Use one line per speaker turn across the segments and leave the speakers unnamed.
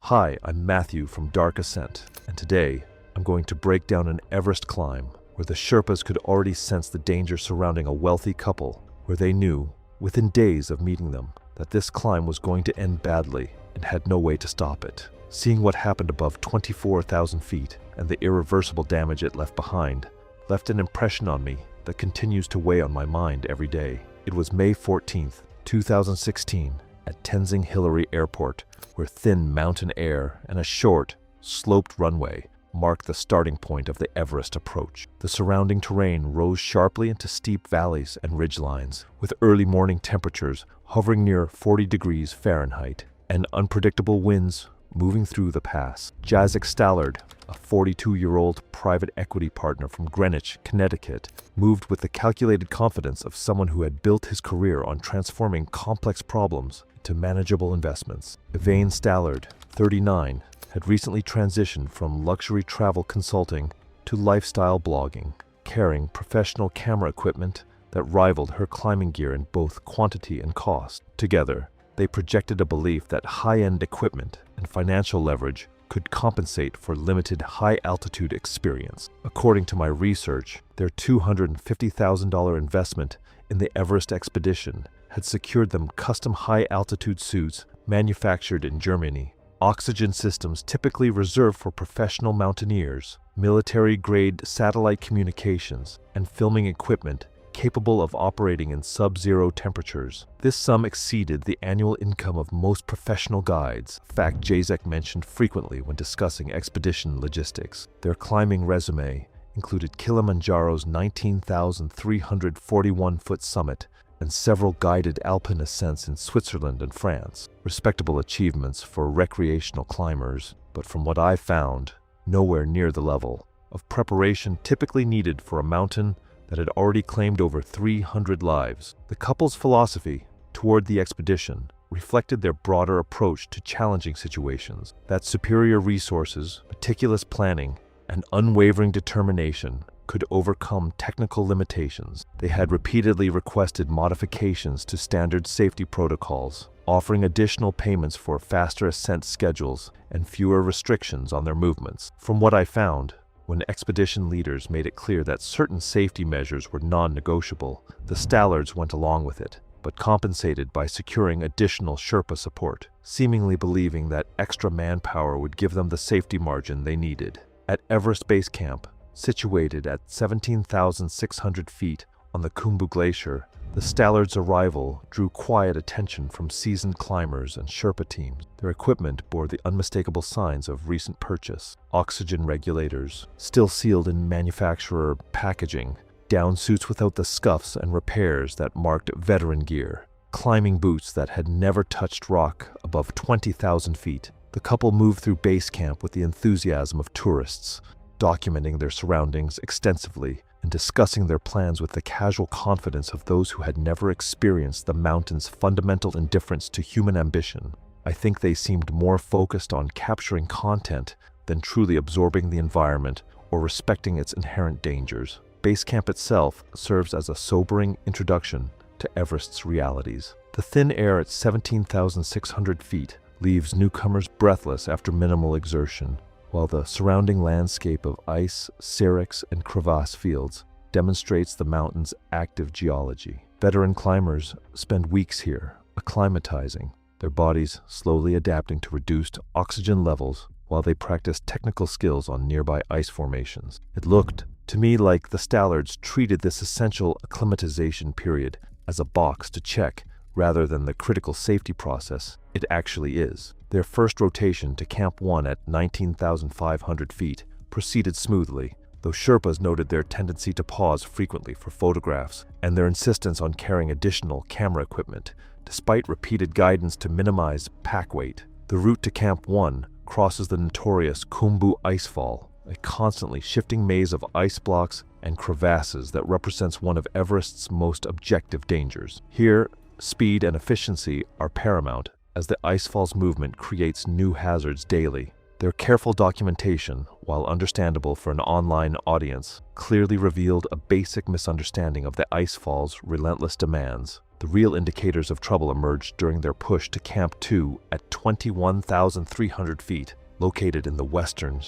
Hi, I'm Matthew from Dark Ascent, and today I'm going to break down an Everest climb where the Sherpas could already sense the danger surrounding a wealthy couple, where they knew, within days of meeting them, that this climb was going to end badly and had no way to stop it. Seeing what happened above 24,000 feet and the irreversible damage it left behind left an impression on me that continues to weigh on my mind every day. It was May 14th, 2016, at Tenzing Hillary Airport, where thin mountain air and a short, sloped runway marked the starting point of the Everest approach. The surrounding terrain rose sharply into steep valleys and ridgelines, with early morning temperatures hovering near 40 degrees Fahrenheit and unpredictable winds moving through the pass. Jacek Stallard, a 42-year-old private equity partner from Greenwich, Connecticut, moved with the calculated confidence of someone who had built his career on transforming complex problems into manageable investments. Yvain Stallard, 39, had recently transitioned from luxury travel consulting to lifestyle blogging, carrying professional camera equipment that rivaled her climbing gear in both quantity and cost. Together, they projected a belief that high-end equipment and financial leverage could compensate for limited high-altitude experience. According to my research, their $250,000 investment in the Everest expedition had secured them custom high-altitude suits manufactured in Germany, oxygen systems typically reserved for professional mountaineers, military-grade satellite communications, and filming equipment capable of operating in sub-zero temperatures. This sum exceeded the annual income of most professional guides, a fact Jacek mentioned frequently when discussing expedition logistics. Their climbing resume included Kilimanjaro's 19,341-foot summit and several guided alpine ascents in Switzerland and France. Respectable achievements for recreational climbers, but from what I found, nowhere near the level of preparation typically needed for a mountain that had already claimed over 300 lives. The couple's philosophy toward the expedition reflected their broader approach to challenging situations, that superior resources, meticulous planning, and unwavering determination could overcome technical limitations. They had repeatedly requested modifications to standard safety protocols, offering additional payments for faster ascent schedules and fewer restrictions on their movements. From what I found, when expedition leaders made it clear that certain safety measures were non-negotiable, the Stallards went along with it, but compensated by securing additional Sherpa support, seemingly believing that extra manpower would give them the safety margin they needed. At Everest Base Camp, situated at 17,600 feet on the Khumbu Glacier, the Stallards' arrival drew quiet attention from seasoned climbers and Sherpa teams. Their equipment bore the unmistakable signs of recent purchase: oxygen regulators, still sealed in manufacturer packaging, down suits without the scuffs and repairs that marked veteran gear, climbing boots that had never touched rock above 20,000 feet. The couple moved through base camp with the enthusiasm of tourists, documenting their surroundings extensively and discussing their plans with the casual confidence of those who had never experienced the mountain's fundamental indifference to human ambition. I think they seemed more focused on capturing content than truly absorbing the environment or respecting its inherent dangers. Base camp itself serves as a sobering introduction to Everest's realities. The thin air at 17,600 feet leaves newcomers breathless after minimal exertion, while the surrounding landscape of ice, seracs, and crevasse fields demonstrates the mountain's active geology. Veteran climbers spend weeks here, acclimatizing, their bodies slowly adapting to reduced oxygen levels while they practice technical skills on nearby ice formations. It looked to me like the Stallards treated this essential acclimatization period as a box to check rather than the critical safety process it actually is. Their first rotation to Camp 1 at 19,500 feet proceeded smoothly, though Sherpas noted their tendency to pause frequently for photographs and their insistence on carrying additional camera equipment, despite repeated guidance to minimize pack weight. The route to Camp 1 crosses the notorious Khumbu Icefall, a constantly shifting maze of ice blocks and crevasses that represents one of Everest's most objective dangers. Here, speed and efficiency are paramount, as the icefall's movement creates new hazards daily. Their careful documentation, while understandable for an online audience, clearly revealed a basic misunderstanding of the icefall's relentless demands. The real indicators of trouble emerged during their push to Camp 2 at 21,300 feet, located in the western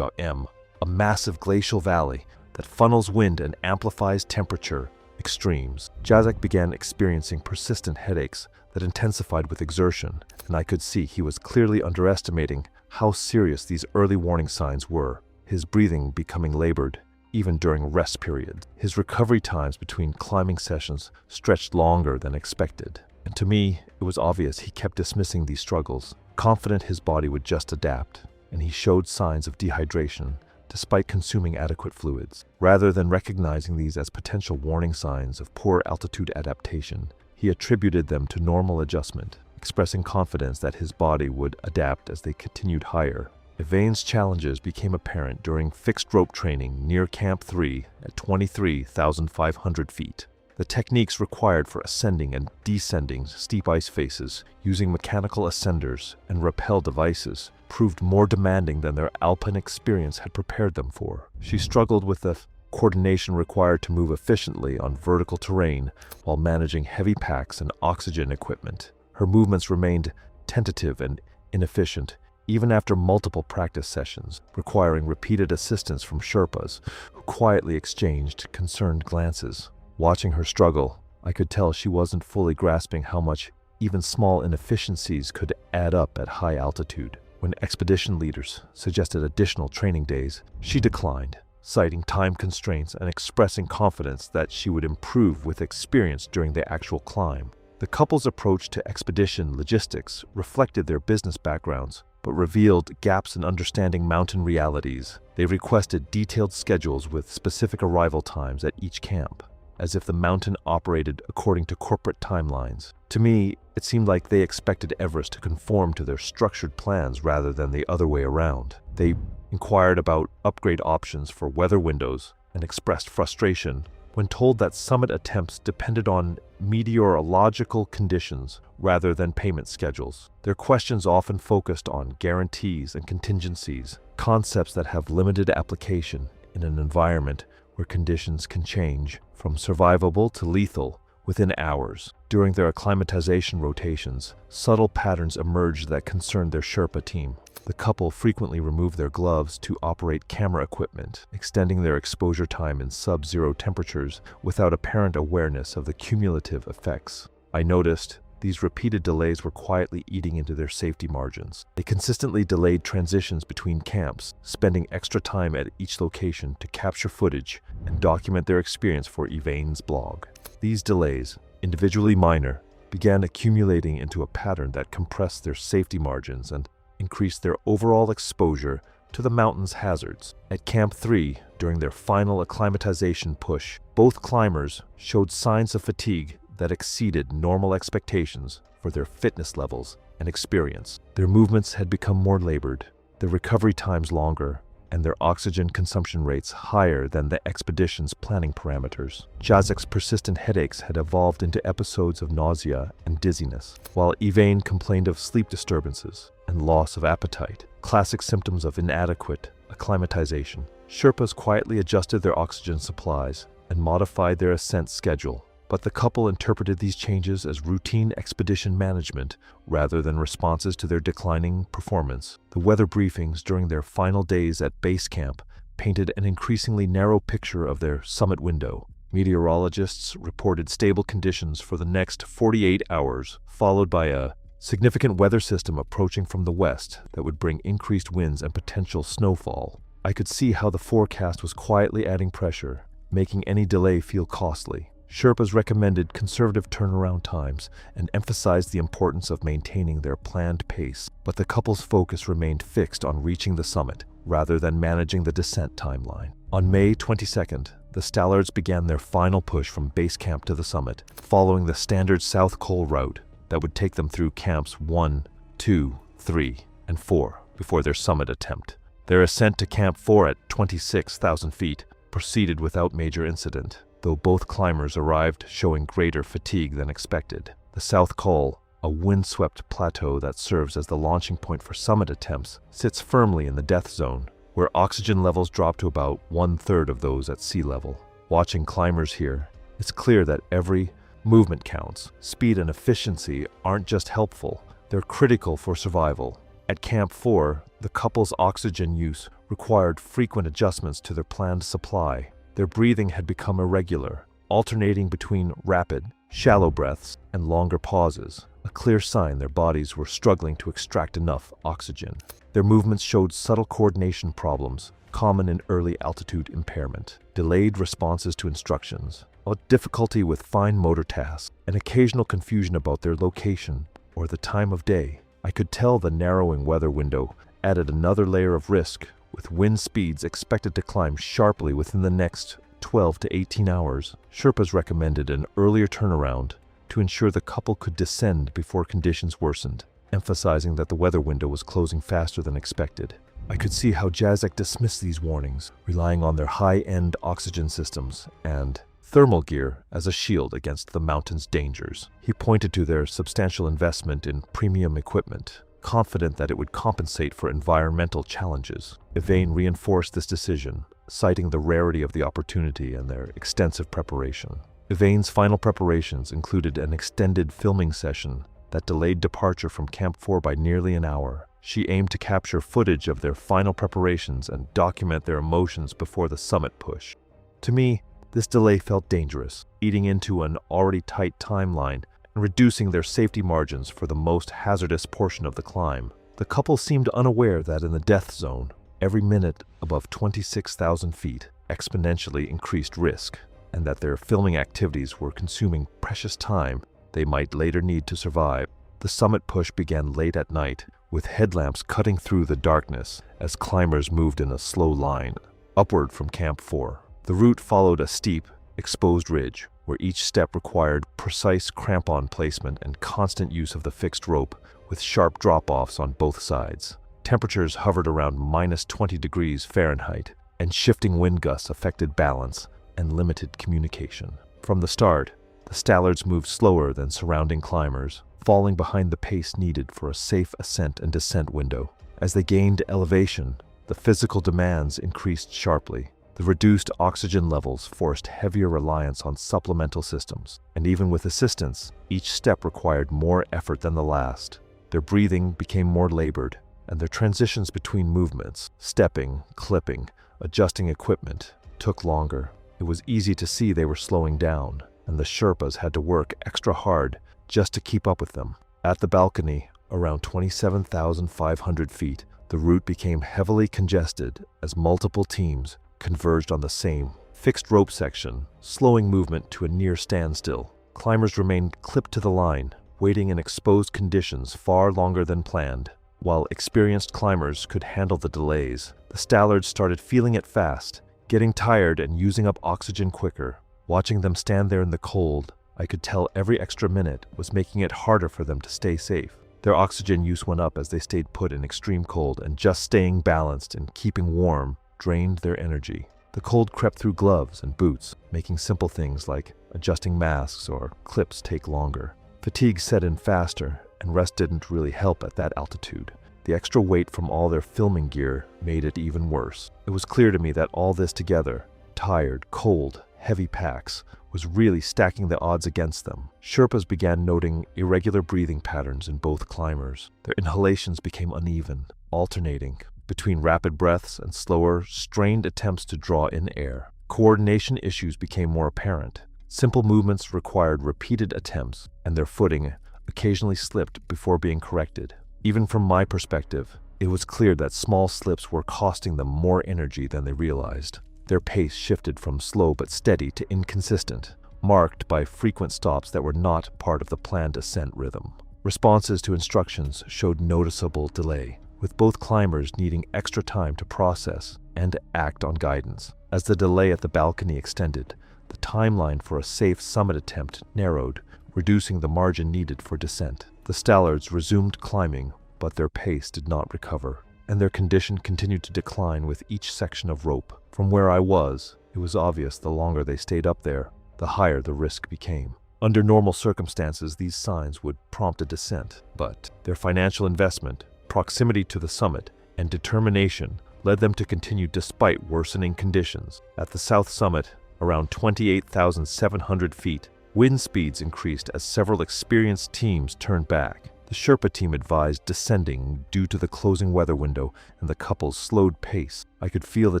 m, a massive glacial valley that funnels wind and amplifies temperature extremes. Jacek began experiencing persistent headaches that intensified with exertion, and I could see he was clearly underestimating how serious these early warning signs were, his breathing becoming labored, even during rest periods. His recovery times between climbing sessions stretched longer than expected, and to me, it was obvious he kept dismissing these struggles, confident his body would just adapt, and he showed signs of dehydration despite consuming adequate fluids. Rather than recognizing these as potential warning signs of poor altitude adaptation, he attributed them to normal adjustment, expressing confidence that his body would adapt as they continued higher. Yvain's challenges became apparent during fixed rope training near Camp 3 at 23,500 feet. The techniques required for ascending and descending steep ice faces using mechanical ascenders and rappel devices proved more demanding than their alpine experience had prepared them for. She struggled with the coordination required to move efficiently on vertical terrain while managing heavy packs and oxygen equipment. Her movements remained tentative and inefficient, even after multiple practice sessions, requiring repeated assistance from Sherpas, who quietly exchanged concerned glances. Watching her struggle, I could tell she wasn't fully grasping how much even small inefficiencies could add up at high altitude. When expedition leaders suggested additional training days, she declined, citing time constraints and expressing confidence that she would improve with experience during the actual climb. The couple's approach to expedition logistics reflected their business backgrounds, but revealed gaps in understanding mountain realities. They requested detailed schedules with specific arrival times at each camp, as if the mountain operated according to corporate timelines. To me, it seemed like they expected Everest to conform to their structured plans rather than the other way around. They inquired about upgrade options for weather windows and expressed frustration when told that summit attempts depended on meteorological conditions rather than payment schedules. Their questions often focused on guarantees and contingencies, concepts that have limited application in an environment where conditions can change from survivable to lethal within hours. During their acclimatization rotations, subtle patterns emerged that concerned their Sherpa team. The couple frequently removed their gloves to operate camera equipment, extending their exposure time in sub-zero temperatures without apparent awareness of the cumulative effects. I noticed these repeated delays were quietly eating into their safety margins. They consistently delayed transitions between camps, spending extra time at each location to capture footage and document their experience for Yvain's blog. These delays, individually minor, began accumulating into a pattern that compressed their safety margins and increased their overall exposure to the mountain's hazards. At Camp 3, during their final acclimatization push, both climbers showed signs of fatigue that exceeded normal expectations for their fitness levels and experience. Their movements had become more labored, their recovery times longer, and their oxygen consumption rates higher than the expedition's planning parameters. Jacek's persistent headaches had evolved into episodes of nausea and dizziness, while Yvain complained of sleep disturbances and loss of appetite, classic symptoms of inadequate acclimatization. Sherpas quietly adjusted their oxygen supplies and modified their ascent schedule, but the couple interpreted these changes as routine expedition management rather than responses to their declining performance. The weather briefings during their final days at base camp painted an increasingly narrow picture of their summit window. Meteorologists reported stable conditions for the next 48 hours, followed by a significant weather system approaching from the west that would bring increased winds and potential snowfall. I could see how the forecast was quietly adding pressure, making any delay feel costly. Sherpas recommended conservative turnaround times and emphasized the importance of maintaining their planned pace, but the couple's focus remained fixed on reaching the summit rather than managing the descent timeline. On May 22nd, the Stallards began their final push from base camp to the summit, following the standard South Col route that would take them through camps 1, 2, 3, and 4 before their summit attempt. Their ascent to Camp 4 at 26,000 feet proceeded without major incident, though both climbers arrived showing greater fatigue than expected. The South Col a windswept plateau that serves as the launching point for summit attempts, sits firmly in the death zone, where oxygen levels drop to about 1/3 of those at sea level. Watching climbers here, it's clear that every movement counts. Speed and efficiency aren't just helpful, they're critical for survival. At Camp 4, the couple's oxygen use required frequent adjustments to their planned supply. Their breathing had become irregular, alternating between rapid, shallow breaths and longer pauses, a clear sign their bodies were struggling to extract enough oxygen. Their movements showed subtle coordination problems, common in early altitude impairment, delayed responses to instructions, a difficulty with fine motor tasks, and occasional confusion about their location or the time of day. I could tell the narrowing weather window added another layer of risk, with wind speeds expected to climb sharply within the next 12 to 18 hours. Sherpas recommended an earlier turnaround to ensure the couple could descend before conditions worsened, emphasizing that the weather window was closing faster than expected. I could see how Jacek dismissed these warnings, relying on their high-end oxygen systems and thermal gear as a shield against the mountain's dangers. He pointed to their substantial investment in premium equipment, confident that it would compensate for environmental challenges. Yvain reinforced this decision, citing the rarity of the opportunity and their extensive preparation. Yvain's final preparations included an extended filming session that delayed departure from Camp 4 by nearly an hour. She aimed to capture footage of their final preparations and document their emotions before the summit push. To me, this delay felt dangerous, eating into an already tight timeline and reducing their safety margins for the most hazardous portion of the climb. The couple seemed unaware that in the death zone, every minute above 26,000 feet exponentially increased risk, and that their filming activities were consuming precious time they might later need to survive. The summit push began late at night, with headlamps cutting through the darkness as climbers moved in a slow line upward from Camp 4. The route followed a steep, exposed ridge, where each step required precise crampon placement and constant use of the fixed rope, with sharp drop-offs on both sides. Temperatures hovered around -20 degrees Fahrenheit, and shifting wind gusts affected balance and limited communication. From the start, the Stallards moved slower than surrounding climbers, falling behind the pace needed for a safe ascent and descent window. As they gained elevation, the physical demands increased sharply. The reduced oxygen levels forced heavier reliance on supplemental systems, and even with assistance, each step required more effort than the last. Their breathing became more labored, and their transitions between movements, stepping, clipping, adjusting equipment, took longer. It was easy to see they were slowing down, and the Sherpas had to work extra hard just to keep up with them. At the balcony, around 27,500 feet, the route became heavily congested as multiple teams converged on the same fixed rope section, slowing movement to a near standstill. Climbers remained clipped to the line, waiting in exposed conditions far longer than planned. While experienced climbers could handle the delays, the Stallards started feeling it fast, getting tired and using up oxygen quicker. Watching them stand there in the cold, I could tell every extra minute was making it harder for them to stay safe. Their oxygen use went up as they stayed put in extreme cold, and just staying balanced and keeping warm drained their energy. The cold crept through gloves and boots, making simple things like adjusting masks or clips take longer. Fatigue set in faster, and rest didn't really help at that altitude. The extra weight from all their filming gear made it even worse. It was clear to me that all this together, tired, cold, heavy packs, was really stacking the odds against them. Sherpas began noting irregular breathing patterns in both climbers. Their inhalations became uneven, alternating between rapid breaths and slower, strained attempts to draw in air. Coordination issues became more apparent. Simple movements required repeated attempts, and their footing occasionally slipped before being corrected. Even from my perspective, it was clear that small slips were costing them more energy than they realized. Their pace shifted from slow but steady to inconsistent, marked by frequent stops that were not part of the planned ascent rhythm. Responses to instructions showed noticeable delay, with both climbers needing extra time to process and act on guidance. As the delay at the balcony extended, the timeline for a safe summit attempt narrowed, reducing the margin needed for descent. The Stallards resumed climbing, but their pace did not recover, and their condition continued to decline with each section of rope. From where I was, it was obvious the longer they stayed up there, the higher the risk became. Under normal circumstances, these signs would prompt a descent, but their financial investment, proximity to the summit, and determination led them to continue despite worsening conditions. At the south summit, around 28,700 feet, wind speeds increased as several experienced teams turned back. The Sherpa team advised descending due to the closing weather window, and the couple's slowed pace. I could feel the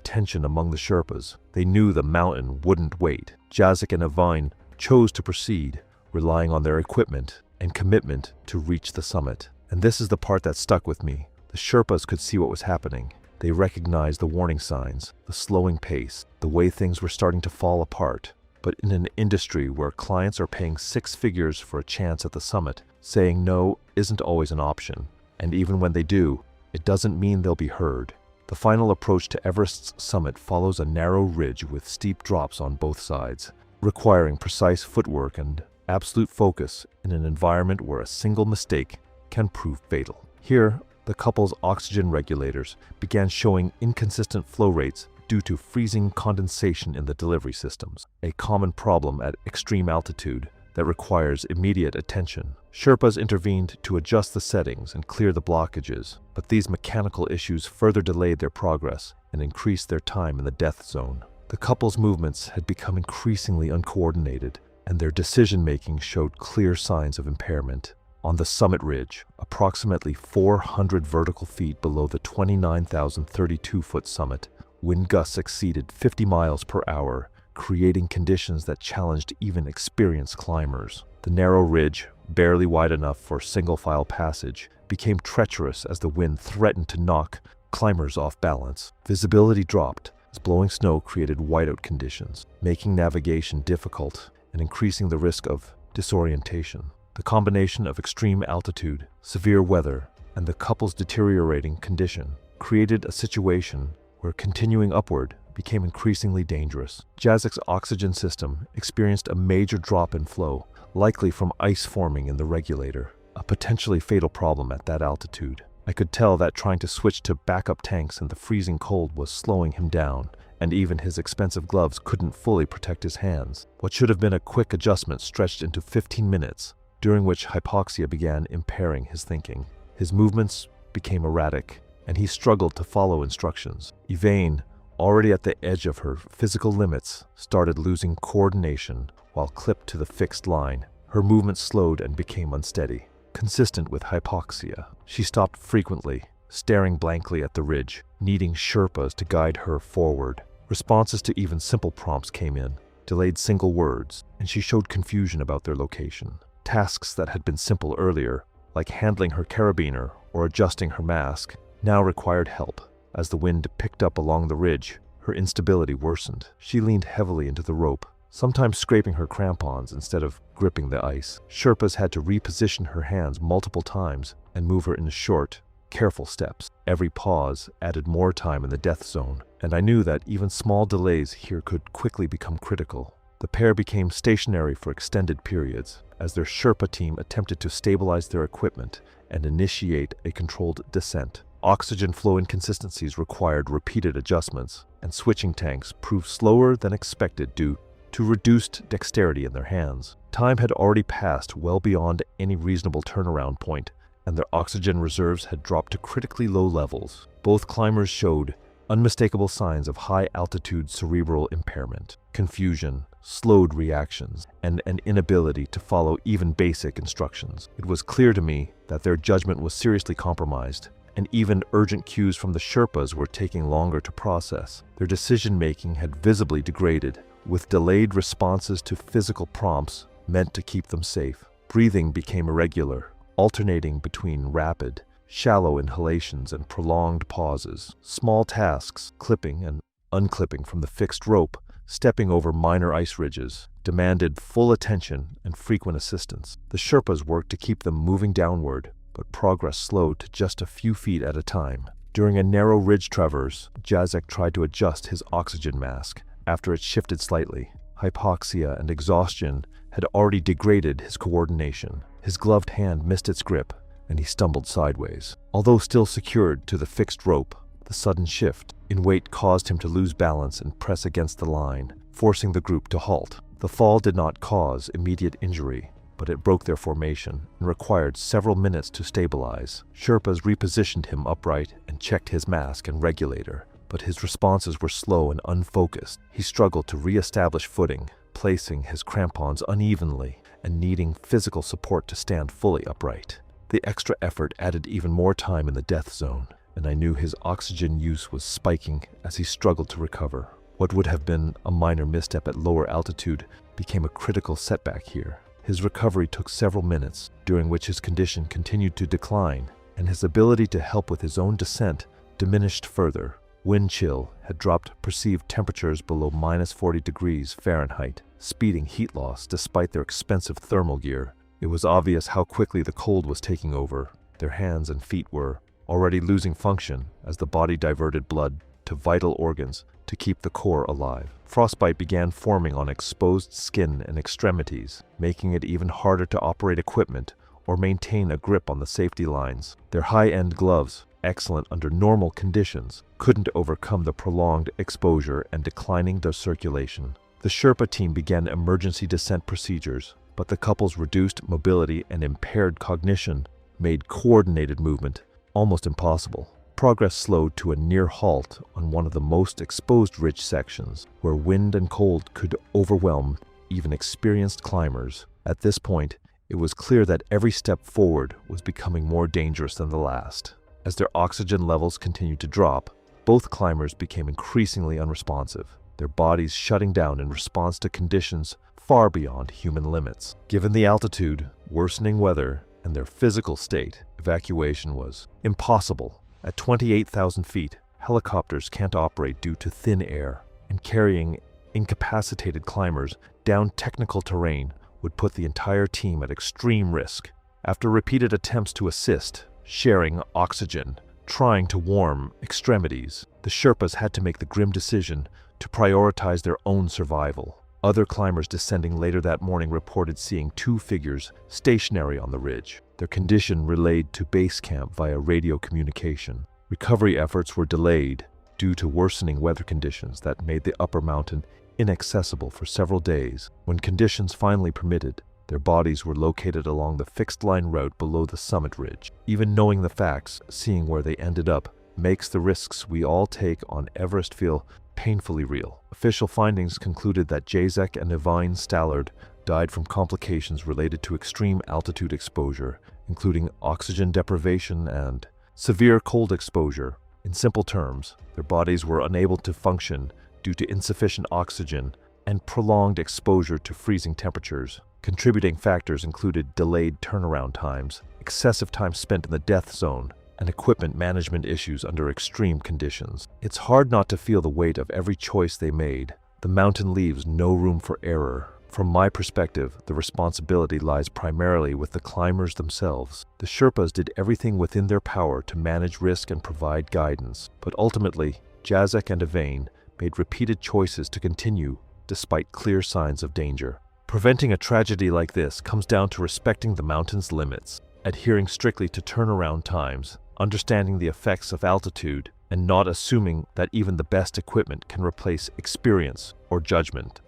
tension among the Sherpas. They knew the mountain wouldn't wait. Jacek and Evine chose to proceed, relying on their equipment and commitment to reach the summit. And this is the part that stuck with me. The Sherpas could see what was happening. They recognized the warning signs, the slowing pace, the way things were starting to fall apart. But in an industry where clients are paying six figures for a chance at the summit, saying no isn't always an option. And even when they do, it doesn't mean they'll be heard. The final approach to Everest's summit follows a narrow ridge with steep drops on both sides, requiring precise footwork and absolute focus in an environment where a single mistake can prove fatal. Here, the couple's oxygen regulators began showing inconsistent flow rates due to freezing condensation in the delivery systems, a common problem at extreme altitude that requires immediate attention. Sherpas intervened to adjust the settings and clear the blockages, but these mechanical issues further delayed their progress and increased their time in the death zone. The couple's movements had become increasingly uncoordinated, and their decision-making showed clear signs of impairment. On the summit ridge, approximately 400 vertical feet below the 29,032-foot summit, wind gusts exceeded 50 miles per hour, creating conditions that challenged even experienced climbers. The narrow ridge, barely wide enough for single-file passage, became treacherous as the wind threatened to knock climbers off balance. Visibility dropped as blowing snow created whiteout conditions, making navigation difficult and increasing the risk of disorientation. The combination of extreme altitude, severe weather, and the couple's deteriorating condition created a situation where continuing upward became increasingly dangerous. Jacek's oxygen system experienced a major drop in flow, likely from ice forming in the regulator, a potentially fatal problem at that altitude. I could tell that trying to switch to backup tanks in the freezing cold was slowing him down, and even his expensive gloves couldn't fully protect his hands. What should have been a quick adjustment stretched into 15 minutes, during which hypoxia began impairing his thinking. His movements became erratic, and he struggled to follow instructions. Evane, already at the edge of her physical limits, started losing coordination while clipped to the fixed line. Her movements slowed and became unsteady, consistent with hypoxia. She stopped frequently, staring blankly at the ridge, needing Sherpas to guide her forward. Responses to even simple prompts came in, delayed single words, and she showed confusion about their location. Tasks that had been simple earlier, like handling her carabiner or adjusting her mask, now required help. As the wind picked up along the ridge, her instability worsened. She leaned heavily into the rope, sometimes scraping her crampons instead of gripping the ice. Sherpas had to reposition her hands multiple times and move her in short, careful steps. Every pause added more time in the death zone, and I knew that even small delays here could quickly become critical. The pair became stationary for extended periods, as their Sherpa team attempted to stabilize their equipment and initiate a controlled descent. Oxygen flow inconsistencies required repeated adjustments, and switching tanks proved slower than expected due to reduced dexterity in their hands. Time had already passed well beyond any reasonable turnaround point, and their oxygen reserves had dropped to critically low levels. Both climbers showed unmistakable signs of high-altitude cerebral impairment, confusion, slowed reactions, and an inability to follow even basic instructions. It was clear to me that their judgment was seriously compromised, and even urgent cues from the Sherpas were taking longer to process. Their decision-making had visibly degraded, with delayed responses to physical prompts meant to keep them safe. Breathing became irregular, alternating between rapid, shallow inhalations and prolonged pauses. Small tasks, clipping and unclipping from the fixed rope, stepping over minor ice ridges, demanded full attention and frequent assistance. The Sherpas worked to keep them moving downward, but progress slowed to just a few feet at a time. During a narrow ridge traverse, Jacek tried to adjust his oxygen mask. After it shifted slightly, hypoxia and exhaustion had already degraded his coordination. His gloved hand missed its grip, and he stumbled sideways. Although still secured to the fixed rope, the sudden shift in weight caused him to lose balance and press against the line, forcing the group to halt. The fall did not cause immediate injury, but it broke their formation and required several minutes to stabilize. Sherpas repositioned him upright and checked his mask and regulator, but his responses were slow and unfocused. He struggled to re-establish footing, placing his crampons unevenly and needing physical support to stand fully upright. The extra effort added even more time in the death zone, and I knew his oxygen use was spiking as he struggled to recover. What would have been a minor misstep at lower altitude became a critical setback here. His recovery took several minutes, during which his condition continued to decline, and his ability to help with his own descent diminished further. Wind chill had dropped perceived temperatures below -40 degrees Fahrenheit, speeding heat loss despite their expensive thermal gear. It was obvious how quickly the cold was taking over. Their hands and feet were already losing function as the body diverted blood to vital organs to keep the core alive. Frostbite began forming on exposed skin and extremities, making it even harder to operate equipment or maintain a grip on the safety lines. Their high-end gloves, excellent under normal conditions, couldn't overcome the prolonged exposure and declining their circulation. The Sherpa team began emergency descent procedures, but the couple's reduced mobility and impaired cognition made coordinated movement almost impossible. Progress slowed to a near halt on one of the most exposed ridge sections, where wind and cold could overwhelm even experienced climbers. At this point, it was clear that every step forward was becoming more dangerous than the last. As their oxygen levels continued to drop, both climbers became increasingly unresponsive, their bodies shutting down in response to conditions far beyond human limits. Given the altitude, worsening weather, and their physical state, evacuation was impossible. At 28,000 feet, helicopters can't operate due to thin air, and carrying incapacitated climbers down technical terrain would put the entire team at extreme risk. After repeated attempts to assist, sharing oxygen, trying to warm extremities, the Sherpas had to make the grim decision to prioritize their own survival. Other climbers descending later that morning reported seeing two figures stationary on the ridge, their condition relayed to base camp via radio communication. Recovery efforts were delayed due to worsening weather conditions that made the upper mountain inaccessible for several days. When conditions finally permitted, their bodies were located along the fixed-line route below the summit ridge. Even knowing the facts, seeing where they ended up makes the risks we all take on Everest feel painfully real. Official findings concluded that Jacek and Yvonne Stallard died from complications related to extreme altitude exposure, including oxygen deprivation and severe cold exposure. In simple terms, their bodies were unable to function due to insufficient oxygen and prolonged exposure to freezing temperatures. Contributing factors included delayed turnaround times, excessive time spent in the death zone, and equipment management issues under extreme conditions. It's hard not to feel the weight of every choice they made. The mountain leaves no room for error. From my perspective, the responsibility lies primarily with the climbers themselves. The Sherpas did everything within their power to manage risk and provide guidance, but ultimately, Jacek and Yvonne made repeated choices to continue despite clear signs of danger. Preventing a tragedy like this comes down to respecting the mountain's limits, adhering strictly to turnaround times, understanding the effects of altitude, and not assuming that even the best equipment can replace experience or judgment.